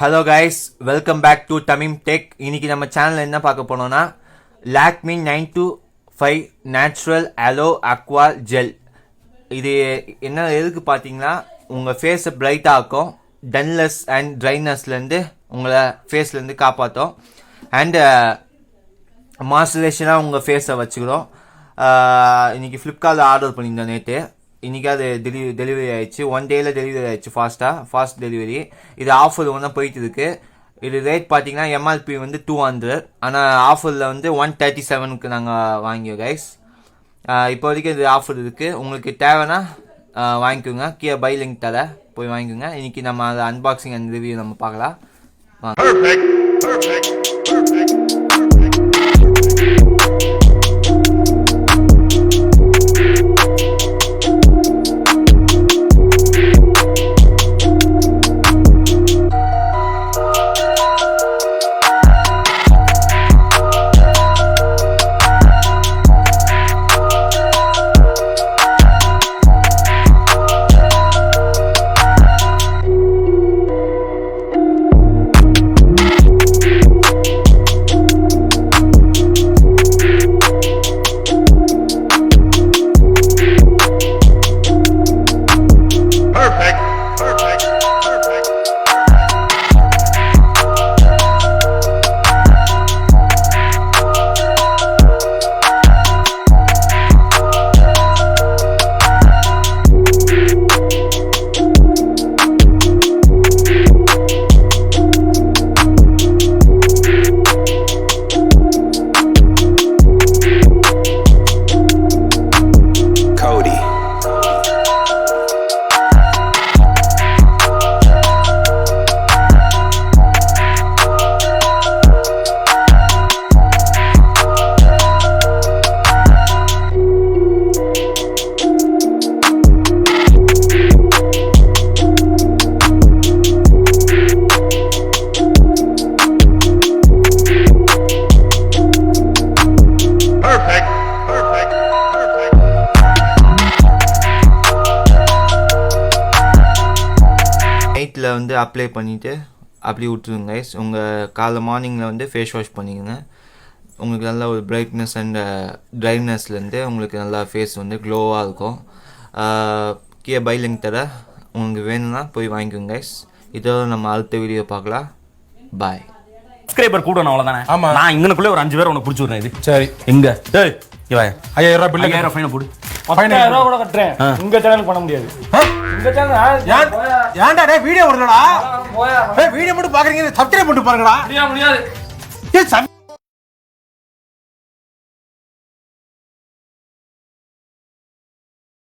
Hello guys, welcome back to Tamim Tech. இன்னைக்கு நம்ம சேனலில் என்ன பார்க்க போனோம்னா Lakme 925 natural aloe aqua gel. இது என்ன எதுக்கு பார்த்தீங்கன்னா உங்கள் ஃபேஸை பிரைட்டாக ஆக்கும், டன்லெஸ் அண்ட் ட்ரைனஸ்லேருந்து உங்களை ஃபேஸ்லேருந்து காப்பாற்றும், அண்டு மாய்ஸ்சரைசராக உங்கள் ஃபேஸை வச்சுக்கிறோம். இன்றைக்கி ஃப்ளிப்கார்ட்டில் ஆர்டர் பண்ணியிருந்தோம் நேற்று. இன்றைக்கி அது டெலிவரி ஆகிடுச்சு. 1 டேயில் டெலிவரி ஆகிடுச்சு, ஃபாஸ்ட் டெலிவரி. இது ஆஃபர் ஒன்றா போயிட்டு இருக்கு. இது ரேட் பார்த்தீங்கன்னா எம்ஆர்பி வந்து 200, ஆனால் ஆஃபரில் வந்து 137க்கு நாங்கள் வாங்கியோம் கைஸ். இப்போ வரைக்கும் இது ஆஃபர் இருக்குது. உங்களுக்கு தேவைன்னா வாங்கிக்கோங்க, கீழே பை லிங்க் தர போய் வாங்கிக்கோங்க. இன்றைக்கி நம்ம அதை அன்பாக்சிங் அண்ட் ரிவ்யூ நம்ம பார்க்கலாம். நைட்டில் வந்து அப்ளை பண்ணிவிட்டு அப்படி விட்டுருங்க கைஸ். உங்கள் காலை மார்னிங்கில் வந்து ஃபேஸ் வாஷ் பண்ணிக்கோங்க. உங்களுக்கு நல்லா ஒரு பிரைட்னஸ் அண்ட் ட்ரைனஸ்லேருந்து உங்களுக்கு நல்லா ஃபேஸ் வந்து க்ளோவாக இருக்கும். கீழே பை லிங்க் தர, உங்களுக்கு வேணும்னா போய் வாங்கிக்கோங்க கைஸ். இதோட நம்ம அடுத்த வீடியோ பார்க்கலாம். பாய். சப்ஸ்கிரைபர் கூட அவ்வளோதானே. ஆமாம், நான் இங்கனுக்குள்ளே ஒரு 5 பேர் உனக்கு பிடிச்சி விடுறேன். இது சரி எங்க 5000 ரூபாய் பில்லு, 5000 ஃபைனை போடு. 10,000 ரூபா கூட கட்டுறேன். உங்க சேனலுக்கு பண்ண முடியாது. உங்க சேனல் ஏன்டா டேய் வீடியோ வரலடா. வீடியோ மட்டும் பாக்குறீங்க, சப்ஸ்கிரைப் பண்ணிட்டு பாருங்கடா. முடியாது.